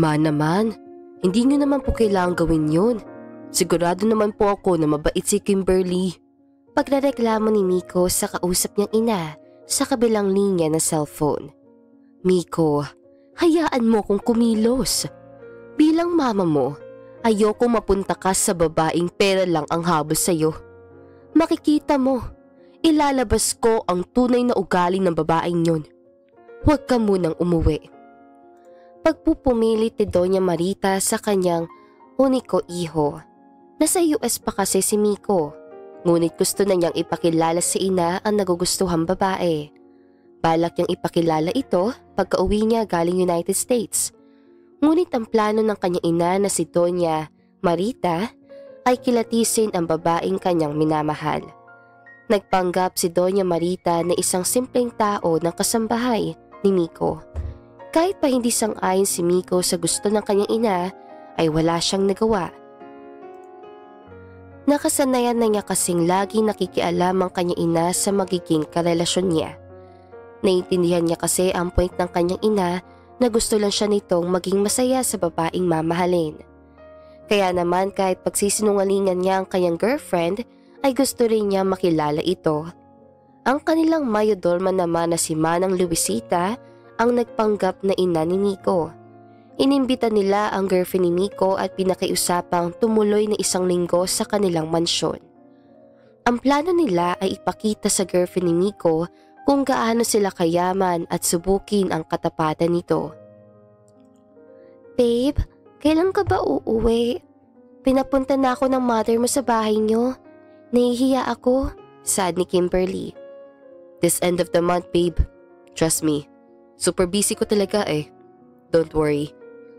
Ma naman, hindi niyo naman po kailangang gawin yun. Sigurado naman po ako na mabait si Kimberly. Pagrereklamo ni Miko sa kausap niyang ina sa kabilang linya ng cellphone. Miko, hayaan mo kong kumilos. Bilang mama mo, ayoko mapunta ka sa babaeng pera lang ang habol sa'yo. Makikita mo, ilalabas ko ang tunay na ugali ng babaeng yon. Huwag ka munang umuwi. Pagpupumilit ni Doña Marita sa kanyang uniko iho. Nasa US pa kasi si Miko, ngunit gusto na niyang ipakilala sa ina ang nagugustuhang babae. Balak niyang ipakilala ito pagka-uwi niya galing United States. Ngunit ang plano ng kanyang ina na si Doña Marita ay kilatisin ang babaeng kanyang minamahal. Nagpanggap si Doña Marita na isang simpleng tao ng kasambahay ni Miko. Kahit pa hindi sang-ayon si Miko sa gusto ng kanyang ina, ay wala siyang nagawa. Nakasanayan na niya kasing lagi nakikialam ang kanyang ina sa magiging karelasyon niya. Naiintindihan niya kasi ang point ng kanyang ina na gusto lang siya nitong maging masaya sa babaeng mamahalin. Kaya naman kahit pagsisinungalingan niya ang kanyang girlfriend ay gusto rin niya makilala ito. Ang kanilang mayodorma naman na si Manang Luisita ang nagpanggap na ina ni Miko. Inimbita nila ang girlfriend ni Miko at pinakiusapang tumuloy na 1 linggo sa kanilang mansyon. Ang plano nila ay ipakita sa girlfriend ni Miko kung gaano sila kayaman at subukin ang katapatan nito. Babe, kailan ka ba uuwi? Pinapunta na ako ng mother mo sa bahay niyo. Nahihiya ako, sad ni Kimberly. This end of the month, babe. Trust me, super busy ko talaga eh. Don't worry,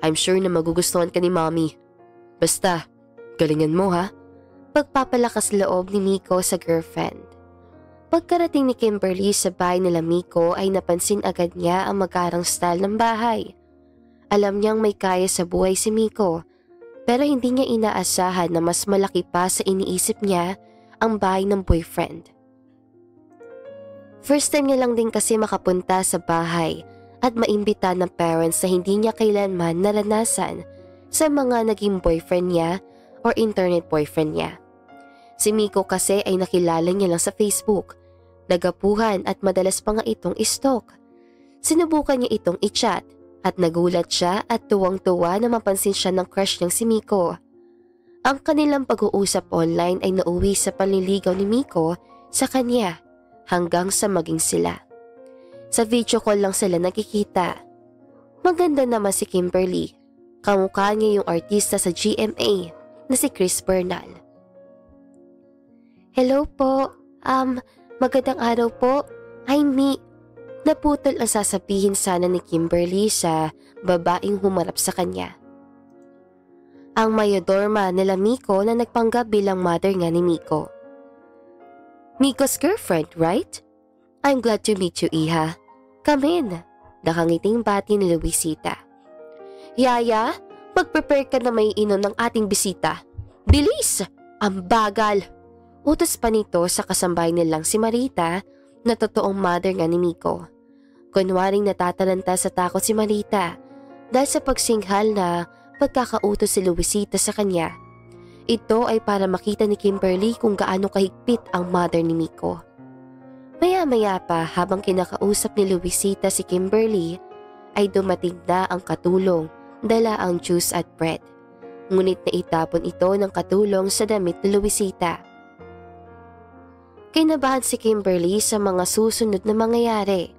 I'm sure na magugustuhan ka ni mommy. Basta, galingan mo ha. Pagpapalakas loob ni Miko sa girlfriend. Pagkarating ni Kimberly sa bahay nila Miko ay napansin agad niya ang magarang style ng bahay. Alam niyang may kaya sa buhay si Miko, pero hindi niya inaasahan na mas malaki pa sa iniisip niya ang bahay ng boyfriend. First time niya lang din kasi makapunta sa bahay at maimbita ng parents na hindi niya kailanman naranasan sa mga naging boyfriend niya or internet boyfriend niya. Si Miko kasi ay nakilala niya lang sa Facebook, nagapuhan at madalas pa nga itong istalk. Sinubukan niya itong i-chat at nagulat siya at tuwang-tuwa na mapansin siya ng crush niyang si Miko. Ang kanilang pag-uusap online ay nauwi sa panliligaw ni Miko sa kanya hanggang sa maging sila. Sa video call lang sila nakikita. Maganda naman si Kimberly. Kamukha niya yung artista sa GMA na si Chris Bernal. Hello po, magandang araw po. I'm me. Naputol ang sasabihin sana ni Kimberly sa babaeng humarap sa kanya. Ang mayodorma nila Miko na nagpanggap bilang mother nga ni Miko. Miko's girlfriend, right? I'm glad to meet you, Iha. Come in. Nakangiting bati ni Luisita. Yaya, mag-prepare ka na may inom ng ating bisita. Bilis! Ang bagal! Utos pa nito sa kasambay nilang si Marita na totoong mother nga ni Miko. Kunwaring natatalanta sa takot si Marita dahil sa pagsinghal na pagkakautos si Luisita sa kanya. Ito ay para makita ni Kimberly kung gaano kahigpit ang mother ni Miko. Maya-maya pa habang kinakausap ni Luisita si Kimberly ay dumating na ang katulong, dala ang juice at bread. Ngunit naitapon ito ng katulong sa damit ni Luisita. Kinabahan si Kimberly sa mga susunod na mangyayari.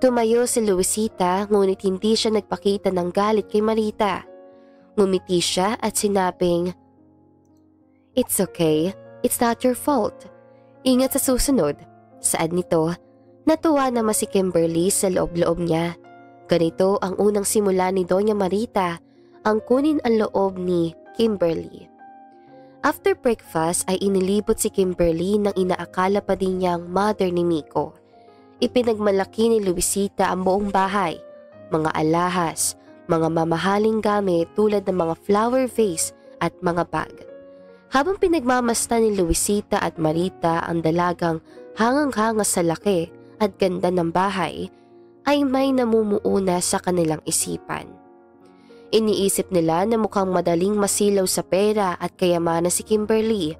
Tumayo si Luisita ngunit hindi siya nagpakita ng galit kay Marita. Ngumiti siya at sinabing, "It's okay, it's not your fault. Ingat sa susunod." Saad nito, natuwa naman si Kimberly sa loob-loob niya. Ganito ang unang simula ni Doña Marita ang kunin ang loob ni Kimberly. After breakfast ay inilibot si Kimberly ng inaakala pa din niyang mother ni Miko. Ipinagmalaki ni Luisita ang buong bahay, mga alahas, mga mamahaling gamit tulad ng mga flower vase at mga bag. Habang pinagmamasta ni Luisita at Marita ang dalagang hangang-hanga sa laki at ganda ng bahay, ay may namumuuna sa kanilang isipan. Iniisip nila na mukhang madaling masilaw sa pera at kayamanan si Kimberly,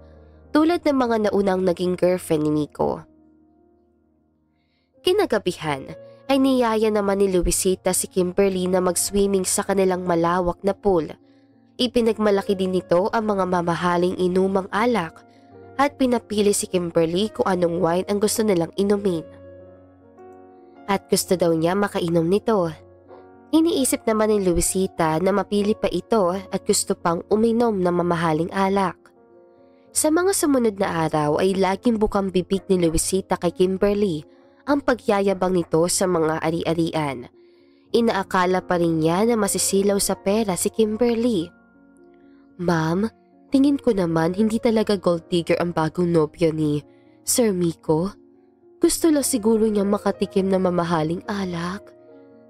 tulad ng mga naunang naging girlfriend ni Miko. Kinagabihan ay niyaya naman ni Luisita si Kimberly na mag-swimming sa kanilang malawak na pool. Ipinagmalaki din nito ang mga mamahaling inumang alak at pinapili si Kimberly kung anong wine ang gusto nilang inumin. At gusto daw niya makainom nito. Iniisip naman ni Luisita na mapili pa ito at gusto pang uminom ng mamahaling alak. Sa mga sumunod na araw ay laging bukang bibig ni Luisita kay Kimberly ang pagyayabang nito sa mga ari-arian. Inaakala pa rin niya na masisilaw sa pera si Kimberly. "Ma'am, tingin ko naman hindi talaga gold digger ang bagong nobyo ni Sir Miko. Gusto lang siguro niya makatikim ng mamahaling alak.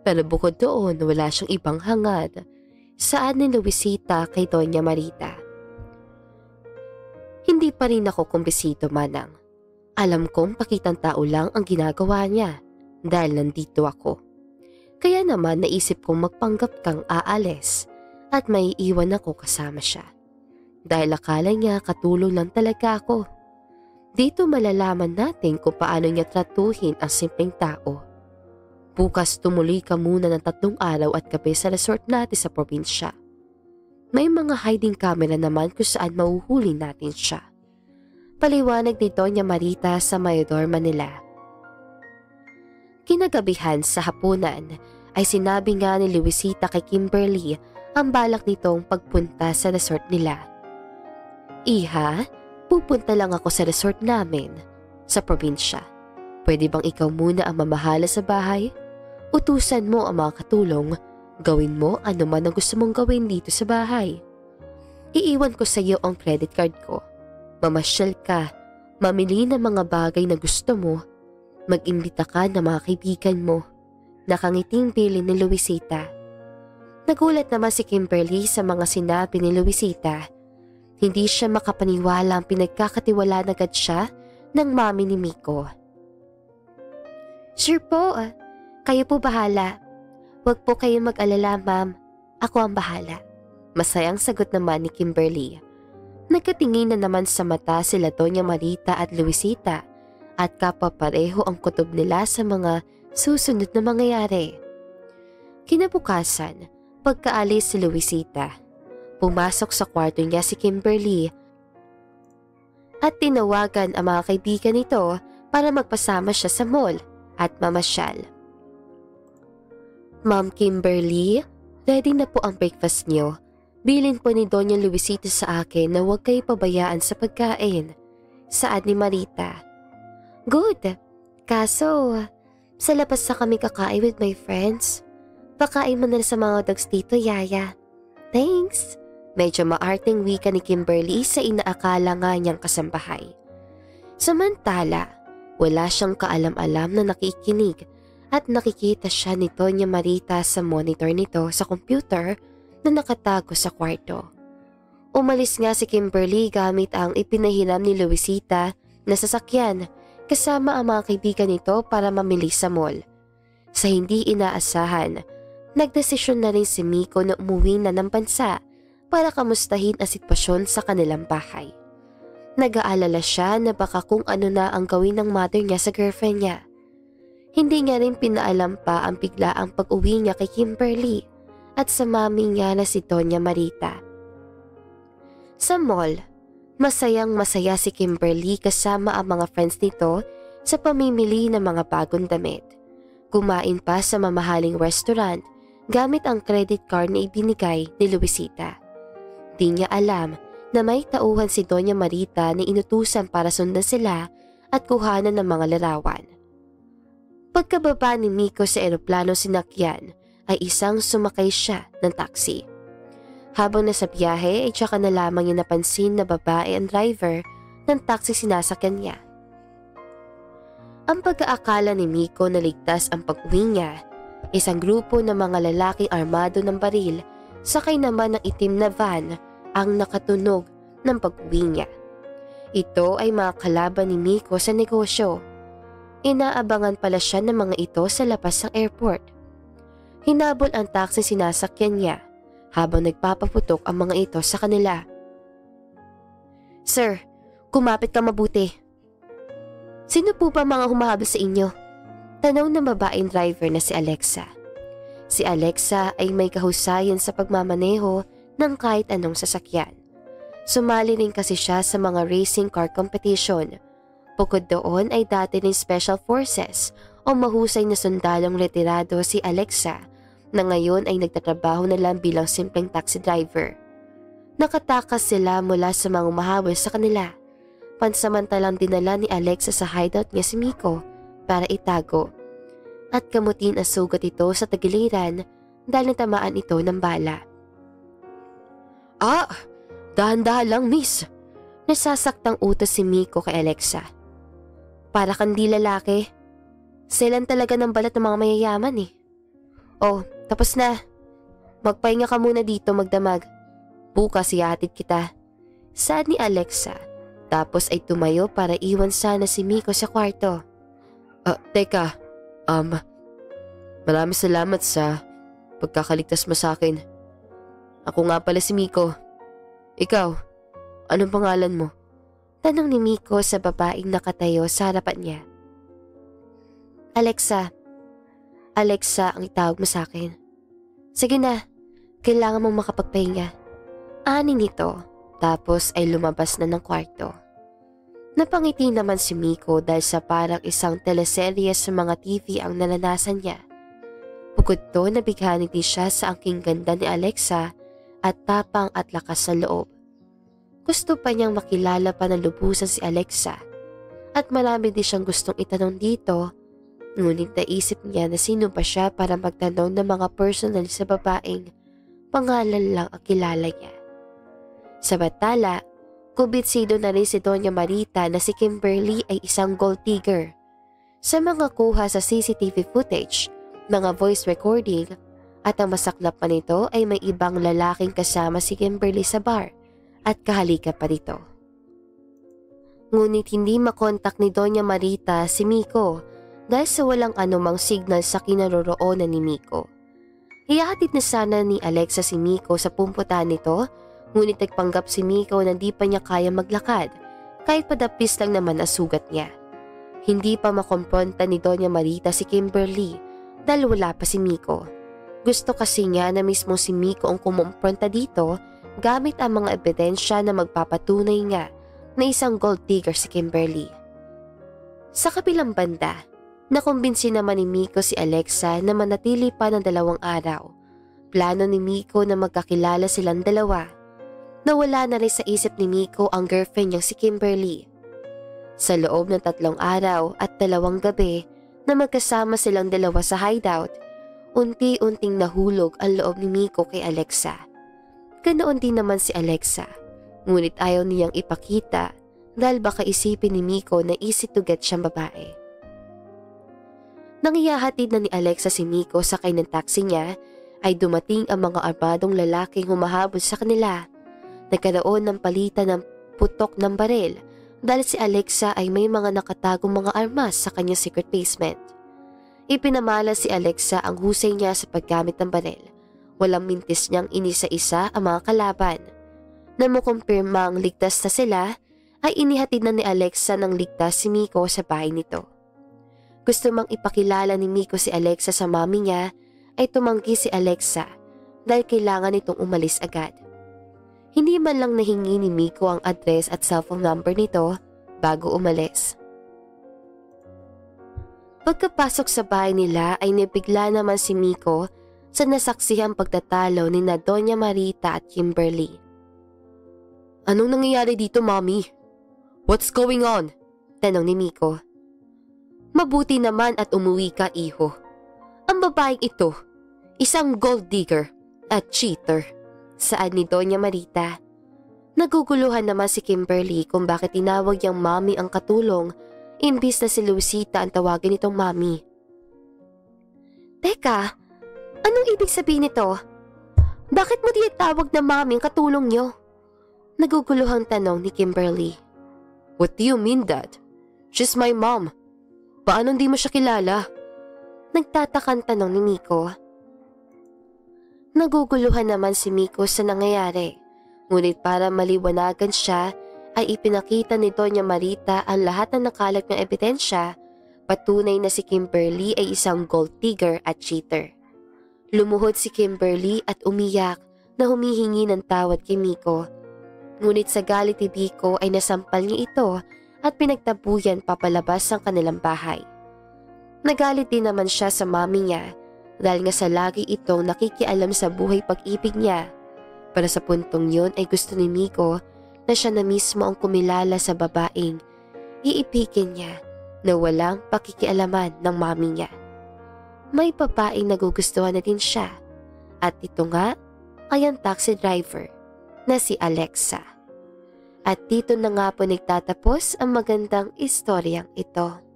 Pero bukod doon wala siyang ibang hangad." Saan ni Luisita kay Doña Marita. "Hindi pa rin ako kumbisito, Manang. Alam kong pakitang tao lang ang ginagawa niya dahil nandito ako. Kaya naman naisip kong magpanggap kang aalis at may iwan ako kasama siya. Dahil akala niya katulong lang talaga ako. Dito malalaman natin kung paano niya tratuhin ang simpleng tao. Bukas tumuloy ka muna ng 3 araw at gabi sa resort natin sa probinsya. May mga hiding camera naman kung saan mahuhuli natin siya." Paliwanag ni Doña Marita sa Mayordomo nila. Kinagabihan sa hapunan ay sinabi nga ni Luisita kay Kimberly ang balak nitong pagpunta sa resort nila. "Iha, pupunta lang ako sa resort namin sa probinsya. Pwede bang ikaw muna ang mamahala sa bahay? Utusan mo ang mga katulong, gawin mo ano man ang gusto mong gawin dito sa bahay. Iiwan ko sa iyo ang credit card ko. Mamasyal ka, mamili ng mga bagay na gusto mo, mag-imbita ka ng mga kaibigan mo." Nakangiting bilin ni Luisita. Nagulat naman si Kimberly sa mga sinabi ni Luisita. Hindi siya makapaniwala ang pinagkakatiwalaan agad siya ng mami ni Miko. "Sure po, kayo po bahala. Huwag po kayong mag-alala, ma'am. Ako ang bahala." Masayang sagot naman ni Kimberly. Nagkatingin na naman sa mata sila Doña Marita at Luisita at kapapareho ang kutob nila sa mga susunod na mangyayari. Kinabukasan, pagkaalis si Luisita, pumasok sa kwarto niya si Kimberly at tinawagan ang mga kaibigan nito para magpasama siya sa mall at mamasyal. "Ma'am Kimberly, ready na po ang breakfast niyo. Bilin po ni Doña Luisita sa akin na huwag kayo pabayaan sa pagkain." Saad ni Marita. "Good. Kaso, sa labas na kami kakain with my friends. Pakain mo na sa mga dogs dito, Yaya." "Thanks." Medyo maarting wika ni Kimberly sa inaakala nga niyang kasambahay. Samantala, wala siyang kaalam-alam na nakikinig at nakikita siya ni Doña Marita sa monitor nito sa computer na nakatago sa kwarto. Umalis nga si Kimberly gamit ang ipinahiram ni Luisita na sasakyan kasama ang mga kaibigan nito para mamili sa mall. Sa hindi inaasahan, nagdesisyon na rin si Miko na umuwi na ng bansa para kamustahin ang sitwasyon sa kanilang bahay. Nag-aalala siya na baka kung ano na ang gawin ng mother niya sa girlfriend niya. Hindi niya rin pinaalam pa ang biglaang pag-uwi niya kay Kimberly at sa mami niya na si Doña Marita. Sa mall, masayang-masaya si Kimberly kasama ang mga friends nito sa pamimili ng mga bagong damit. Kumain pa sa mamahaling restaurant gamit ang credit card na ibinigay ni Luisita. Di niya alam na may tauhan si Doña Marita na inutusan para sundan sila at kuhanan ng mga larawan. Pagkababa ni Miko sa eroplano sinakyan, ay isang sumakay siya ng taxi. Habang nasa biyahe ay tsaka na lamang niya napansin na babae ang driver ng taxi sinasakyan niya. Ang pag-aakala ni Miko na ligtas ang pag-uwi niya, isang grupo ng mga lalaking armado ng baril, sakay naman ng itim na van ang nakatunog ng pag-uwi niya. Ito ay mga kalaban ni Miko sa negosyo. Inaabangan pala siya ng mga ito sa labas ng airport. Hinabol ang taxi sinasakyan niya habang nagpapaputok ang mga ito sa kanila. "Sir, kumapit ka mabuti." "Sino po ba mga humahabol sa inyo?" tanong ng babaeng driver na si Alexa. Si Alexa ay may kahusayan sa pagmamaneho ng kahit anong sasakyan. Sumali rin kasi siya sa mga racing car competition. Bukod doon ay dati rin Special Forces o mahusay na sundalong retirado si Alexa na ngayon ay nagtatrabaho na lang bilang simpleng taxi driver. Nakatakas sila mula sa mga umahabol sa kanila. Pansamantalang dinala ni Alexa sa hideout niya si Miko para itago at kamutin ang sugat ito sa tagiliran dahil natamaan ito ng bala. "Ah, dahan-dahan lang, miss." Nasasaktang utos si Miko kay Alexa. "Para kang di lalaki. Selan talaga ng balat ng mga mayayaman eh." "Oh, tapos na. Magpahinga ka muna dito magdamag. Bukas ihatid kita." Saad ni Alexa, tapos ay tumayo para iwan sana si Miko sa kwarto. Teka, maraming salamat sa pagkakaligtas mo sa akin. Ako nga pala si Miko. Ikaw, anong pangalan mo?" tanong ni Miko sa babaeng nakatayo sa harapan niya. Alexa ang itawag mo sa akin." "Sige na, kailangan mong makapagpahinga." Ani nito, tapos ay lumabas na ng kwarto. Napangiti naman si Miko dahil sa parang isang teleserye sa mga TV ang naranasan niya. Bukod doon, nabighani din siya sa angking ganda ni Alexa at tapang at lakas sa loob. Gusto pa niyang makilala pa ng lubusan si Alexa at marami din siyang gustong itanong dito, ngunit naisip niya na sino ba siya para magtanong ng mga personal sa babaeng pangalan lang ang kilala niya. Sa batala, kubitsido na rin si Doña Marita na si Kimberly ay isang gold digger. Sa mga kuha sa CCTV footage, mga voice recording, at ang masaklap pa nito ay may ibang lalaking kasama si Kimberly sa bar at kahalika pa rito. Ngunit hindi makontak ni Doña Marita si Miko dahil sa walang anumang signal sa kinaroroonan ni Miko. Ihahatid na sana ni Alexa si Miko sa pumputan nito, ngunit nagpanggap si Miko na di pa niya kaya maglakad kahit padapis lang naman ang sugat niya. Hindi pa makompronta ni Doña Marita si Kimberly dahil wala pa si Miko. Gusto kasi niya na mismo si Miko ang kumompronta dito gamit ang mga ebidensya na magpapatunay nga na isang gold digger si Kimberly. Sa kabilang banda, nakumbinsi naman ni Miko si Alexa na manatili pa ng 2 araw. Plano ni Miko na magkakilala silang dalawa. Nawala na rin sa isip ni Miko ang girlfriend niyang si Kimberly. Sa loob ng 3 araw at 2 gabi na magkasama silang dalawa sa hideout, unti-unting nahulog ang loob ni Miko kay Alexa. Ganoon din naman si Alexa, ngunit ayaw niyang ipakita dahil baka isipin ni Miko na easy to get siyang babae. Nang ihahatid na ni Alexa si Miko sakay ng taxi niya, ay dumating ang mga armadong lalaking humahabol sa kanila. Nagkaroon ng palitan ng putok ng baril dahil si Alexa ay may mga nakatagong mga armas sa kanyang secret basement. Ipinamala si Alexa ang husay niya sa paggamit ng baril. Walang mintis niyang inisa-isa ang mga kalaban. Nang makumpirmang ligtas na sila, ay inihatid na ni Alexa ng ligtas si Miko sa bahay nito. Gusto mang ipakilala ni Miko si Alexa sa mami niya, ay tumanggi si Alexa dahil kailangan nitong umalis agad. Hindi man lang nahingi ni Miko ang address at cellphone number nito bago umalis. Pagkapasok sa bahay nila ay nabigla naman si Miko sa nasaksihang pagtatalo ni na Doña Marita at Kimberly. "Anong nangyayari dito, Mommy? What's going on?" tanong ni Miko. "Mabuti naman at umuwi ka, iho. Ang babaeng ito, isang gold digger at cheater," saad ni Doña Marita. Naguguluhan naman si Kimberly kung bakit tinawag niyang Mommy ang katulong imbis na si Lucita ang tawagin nitong Mommy. "Teka, anong ibig sabihin nito? Bakit mo tinatawag na Mommy ang katulong niyo?" Naguguluhang tanong ni Kimberly. "What do you mean, Dad? She's my mom. Paano hindi mo siya kilala?" Nagtatakang tanong ni Miko. Naguguluhan naman si Miko sa nangyayari, ngunit para maliwanagan siya ay ipinakita ni Doña Marita ang lahat ng nakalat ng ebidensya, patunay na si Kimberly ay isang gold digger at cheater. Lumuhod si Kimberly at umiyak na humihingi ng tawad kay Miko. Ngunit sa galit ni Miko ay nasampal niya ito at pinagtabuyan papalabas ang kanilang bahay. Nagalit din naman siya sa mami niya dahil nga sa lagi itong nakikialam sa buhay pag-ibig niya. Para sa puntong yun ay gusto ni Miko na siya na mismo ang kumilala sa babaeng iibigin niya na walang pakikialaman ng mami niya. May babaeng nagugustuhan na din siya at ito nga ay ang taxi driver na si Alexa. At dito na nga po nagtatapos ang magandang istoryang ito.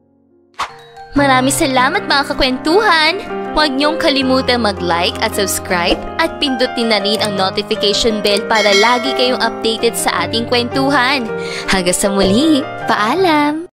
Maraming salamat mga kakwentuhan! Huwag niyong kalimutan mag-like at subscribe at pindutin na rin ang notification bell para lagi kayong updated sa ating kwentuhan. Hanggang sa muli, paalam!